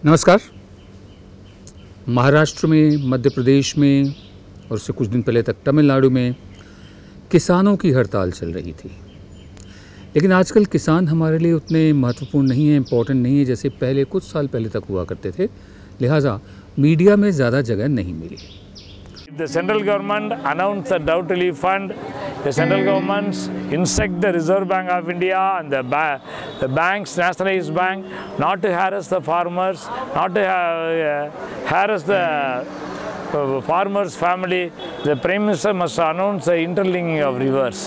नमस्कार। महाराष्ट्र में, मध्य प्रदेश में और उससे कुछ दिन पहले तक तमिलनाडु में किसानों की हड़ताल चल रही थी। लेकिन आजकल किसान हमारे लिए उतने महत्वपूर्ण नहीं है, इम्पोर्टेंट नहीं है जैसे पहले कुछ साल पहले तक हुआ करते थे। लिहाजा मीडिया में ज़्यादा जगह नहीं मिली। The central government announced the drought relief fund. The central governments instruct the Reserve Bank of India and the banks, nationalized bank, not to harass the farmers, not to harass the farmers' family. The Prime Minister must announce the interlinking of rivers.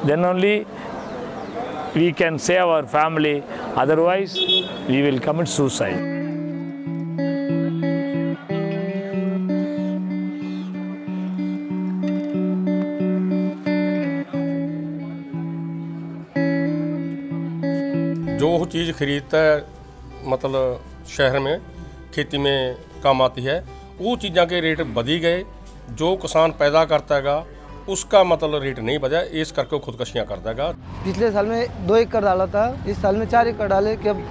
Then only we can save our family. Otherwise, we will commit suicide. जो चीज़ खरीदता है मतलब शहर में खेती में काम आती है, वो चीज़ों के रेट बढ़ी गए। जो किसान पैदा करता है उसका मतलब रेट नहीं बढ़ा, इस करके खुदकशियाँ कर देगा। पिछले साल में 2 एकड़ डाला था, इस साल में 4 एकड़ डाले कि अब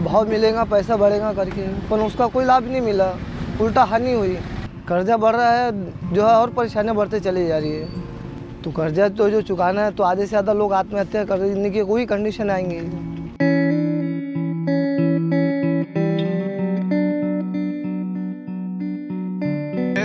भाव मिलेगा, पैसा बढ़ेगा करके, पर उसका कोई लाभ नहीं मिला, उल्टा हानि हुई। कर्जा बढ़ रहा है जो है और परेशानियाँ बढ़ते चली जा रही है। तो कर्जा तो जो चुकाना है तो आधे से ज़्यादा लोग आत्महत्या करने की कोई कंडीशन आएंगी।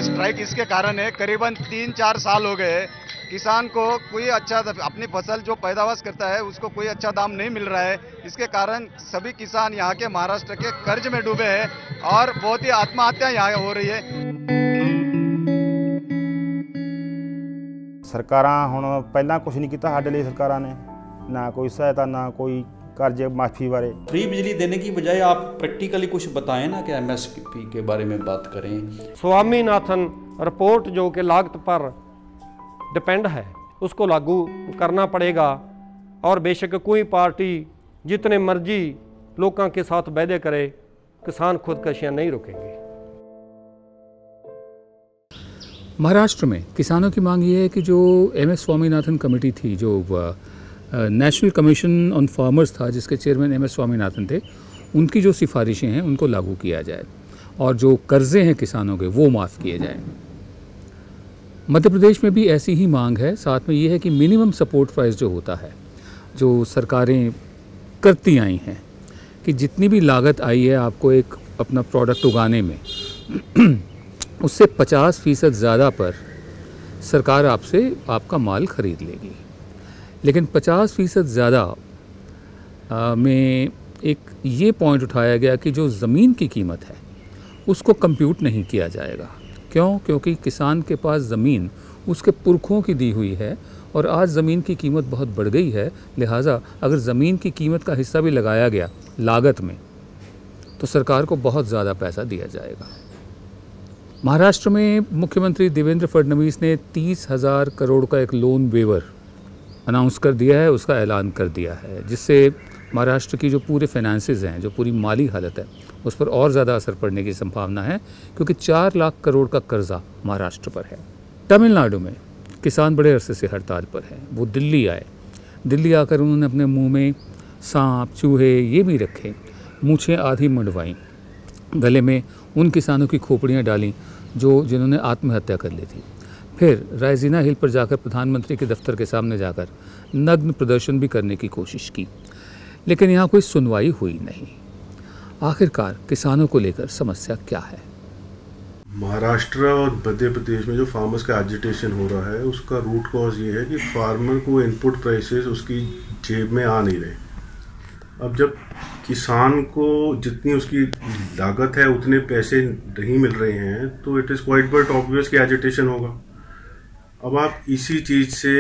स्ट्राइक इसके कारण है, करीबन 3-4 साल हो गए किसान को कोई अच्छा अपनी फसल जो पैदावार करता है उसको कोई अच्छा दाम नहीं मिल रहा है। इसके कारण सभी किसान यहाँ के महाराष्ट्र के कर्ज में डूबे हैं और बहुत ही आत्महत्या यहाँ हो रही है। सरकारां हुण पहला कुछ नहीं किया साडे लिए, सरकारां ने ना कोई सहायता ना कोई कर्ज माफ़ी बारे। फ्री बिजली देने की बजाय आप प्रैक्टिकली कुछ बताएं ना कि एमएसपी के बारे में बात करें। स्वामीनाथन रिपोर्ट जो कि लागत पर डिपेंड है उसको लागू करना पड़ेगा और बेशक कोई पार्टी जितने मर्जी लोगों के साथ वादे करे, किसान खुदकशियां नहीं रोकेंगे। महाराष्ट्र में किसानों की मांग ये है कि जो MS स्वामीनाथन कमेटी थी, जो नेशनल कमीशन ऑन फार्मर्स था जिसके चेयरमैन MS स्वामीनाथन थे, उनकी जो सिफारिशें हैं उनको लागू किया जाए और जो कर्जे हैं किसानों के वो माफ़ किए जाएं। मध्य प्रदेश में भी ऐसी ही मांग है। साथ में ये है कि मिनिमम सपोर्ट प्राइस जो होता है, जो सरकारें करती आई हैं कि जितनी भी लागत आई है आपको एक अपना प्रोडक्ट उगाने में उससे 50% ज़्यादा पर सरकार आपसे आपका माल ख़रीद लेगी। लेकिन 50% ज़्यादा में एक ये पॉइंट उठाया गया कि जो ज़मीन की कीमत है उसको कंप्यूट नहीं किया जाएगा। क्यों? क्योंकि किसान के पास ज़मीन उसके पुरखों की दी हुई है और आज ज़मीन की कीमत बहुत बढ़ गई है। लिहाजा अगर ज़मीन की कीमत का हिस्सा भी लगाया गया लागत में तो सरकार को बहुत ज़्यादा पैसा दिया जाएगा। महाराष्ट्र में मुख्यमंत्री देवेंद्र फडणवीस ने 30,000 करोड़ का एक लोन वेवर अनाउंस कर दिया है, उसका ऐलान कर दिया है, जिससे महाराष्ट्र की जो पूरे फाइनेंसेस हैं, जो पूरी माली हालत है, उस पर और ज़्यादा असर पड़ने की संभावना है क्योंकि 4 लाख करोड़ का कर्जा महाराष्ट्र पर है। तमिलनाडु में किसान बड़े अरसे से हड़ताल पर हैं। वो दिल्ली आए, दिल्ली आकर उन्होंने अपने मुंह में सांप चूहे ये भी रखे, मूछें आधी मंडवाईं, गले में उन किसानों की खोपड़ियाँ डालीं जिन्होंने आत्महत्या कर ली थी। फिर रायसीना हिल पर जाकर प्रधानमंत्री के दफ्तर के सामने जाकर नग्न प्रदर्शन भी करने की कोशिश की, लेकिन यहाँ कोई सुनवाई हुई नहीं। आखिरकार किसानों को लेकर समस्या क्या है? महाराष्ट्र और मध्य प्रदेश में जो फार्मर्स का एजिटेशन हो रहा है उसका रूट कॉज ये है कि फार्मर को इनपुट प्राइसेस उसकी जेब में आ नहीं रहे। अब जब किसान को जितनी उसकी लागत है उतने पैसे नहीं मिल रहे हैं तो it is quite but obvious कि एजिटेशन होगा। अब आप इसी चीज़ से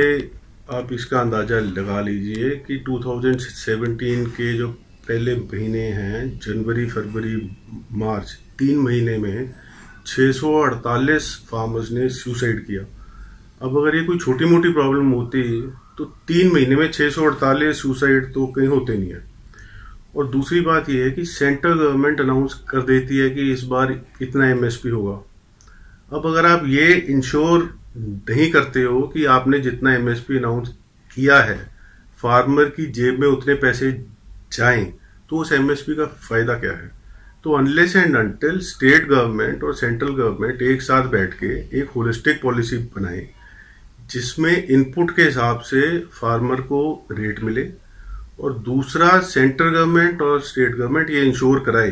आप इसका अंदाज़ा लगा लीजिए कि 2017 के जो पहले महीने हैं, जनवरी फरवरी मार्च, 3 महीने में 648 फार्मर्स ने सुसाइड किया। अब अगर ये कोई छोटी मोटी प्रॉब्लम होती तो 3 महीने में 648 सुसाइड तो कहीं होते नहीं है। और दूसरी बात यह है कि सेंट्रल गवर्नमेंट अनाउंस कर देती है कि इस बार इतना MSP होगा। अब अगर आप ये इंश्योर नहीं करते हो कि आपने जितना MSP अनाउंस किया है फार्मर की जेब में उतने पैसे जाएं, तो उस MSP का फायदा क्या है? तो unless and until state government और सेंट्रल गवर्नमेंट एक साथ बैठ के एक होलिस्टिक पॉलिसी बनाए जिसमें इनपुट के हिसाब से फार्मर को रेट मिले, और दूसरा सेंट्रल गवर्नमेंट और स्टेट गवर्नमेंट ये इंश्योर कराए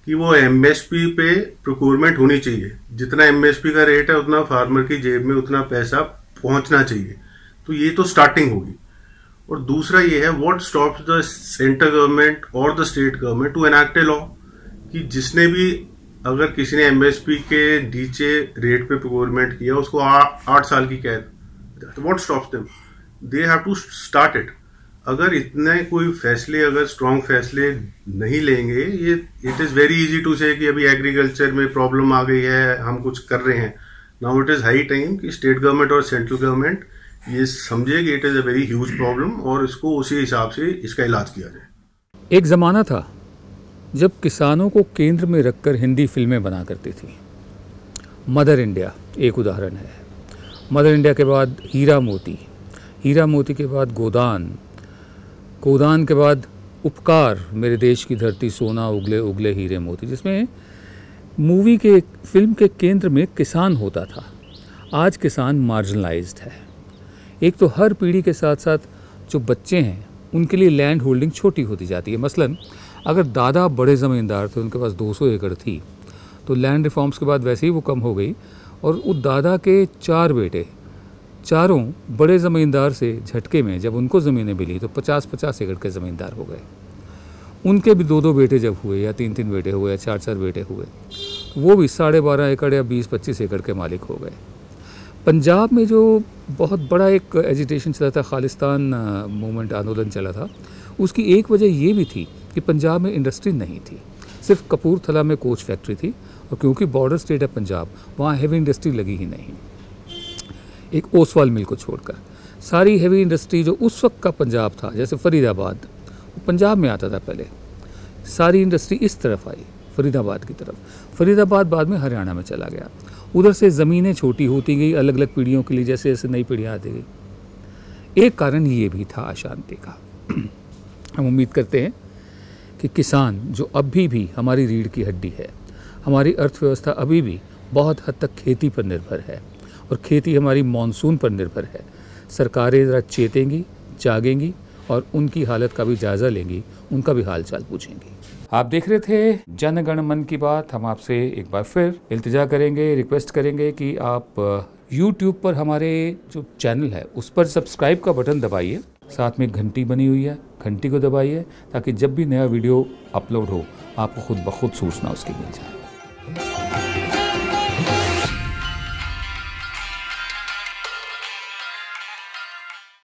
कि वो एमएसपी पे प्रोक्योरमेंट होनी चाहिए, जितना एमएसपी का रेट है उतना फार्मर की जेब में उतना पैसा पहुंचना चाहिए। तो ये तो स्टार्टिंग होगी। और दूसरा ये है what stops the central government और the state government to enact a law कि जिसने भी अगर किसी ने एमएसपी के नीचे रेट पे प्रोक्योरमेंट किया उसको 8 साल की कैद। What stops them? They have to start it. अगर इतने कोई फैसले, अगर स्ट्रांग फैसले नहीं लेंगे, ये it is very easy to say कि अभी एग्रीकल्चर में प्रॉब्लम आ गई है, हम कुछ कर रहे हैं। Now it is high time कि स्टेट गवर्नमेंट और सेंट्रल गवर्नमेंट ये समझे कि it is a very huge problem और इसको उसी हिसाब से इसका इलाज किया जाए। एक ज़माना था जब किसानों को केंद्र में रखकर हिंदी फिल्में बना करती थी। मदर इंडिया एक उदाहरण है। मदर इंडिया के बाद हीरा मोती, हीरा मोती के बाद गोदान, गोदान के बाद उपकार, मेरे देश की धरती सोना उगले उगले हीरे मोती, जिसमें मूवी के फिल्म के केंद्र में किसान होता था। आज किसान मार्जिनलाइज्ड है। एक तो हर पीढ़ी के साथ साथ जो बच्चे हैं उनके लिए लैंड होल्डिंग छोटी होती जाती है। मसलन अगर दादा बड़े ज़मींदार थे, उनके पास 200 एकड़ थी, तो लैंड रिफॉर्म्स के बाद वैसे ही वो कम हो गई और उस दादा के 4 बेटे, चारों बड़े ज़मींदार से झटके में जब उनको ज़मीनें मिली तो 50-50 एकड़ के ज़मींदार हो गए। उनके भी 2-2 बेटे जब हुए या 3-3 बेटे हुए या 4-4 बेटे हुए, वो भी 12.5 एकड़ या 20-25 एकड़ के मालिक हो गए। पंजाब में जो बहुत बड़ा एक एजिटेशन चला था, खालिस्तान मूवमेंट आंदोलन चला था, उसकी एक वजह ये भी थी कि पंजाब में इंडस्ट्री नहीं थी। सिर्फ कपूरथला में कोच फैक्ट्री थी और क्योंकि बॉर्डर स्टेट है पंजाब, वहाँ हैवी इंडस्ट्री लगी ही नहीं। एक ओसवाल मिल को छोड़कर सारी हैवी इंडस्ट्री जो उस वक्त का पंजाब था, जैसे फरीदाबाद, वो पंजाब में आता था पहले, सारी इंडस्ट्री इस तरफ आई फरीदाबाद की तरफ। फरीदाबाद बाद में हरियाणा में चला गया। उधर से ज़मीनें छोटी होती गई अलग अलग पीढ़ियों के लिए, जैसे जैसे नई पीढ़ियाँ आती गई। एक कारण ये भी था अशांति का। हम उम्मीद करते हैं कि किसान जो अभी भी हमारी रीढ़ की हड्डी है, हमारी अर्थव्यवस्था अभी भी बहुत हद तक खेती पर निर्भर है और खेती हमारी मानसून पर निर्भर है। सरकारें ज़रा चेतेंगी, जागेंगी और उनकी हालत का भी जायज़ा लेंगी, उनका भी हाल चाल पूछेंगी। आप देख रहे थे जन गण मन की बात। हम आपसे एक बार फिर इल्तिजा करेंगे, रिक्वेस्ट करेंगे कि आप YouTube पर हमारे जो चैनल है उस पर सब्सक्राइब का बटन दबाइए, साथ में घंटी बनी हुई है, घंटी को दबाइए ताकि जब भी नया वीडियो अपलोड हो आपको खुद ब खुद सूचना उसकी मिल जाए।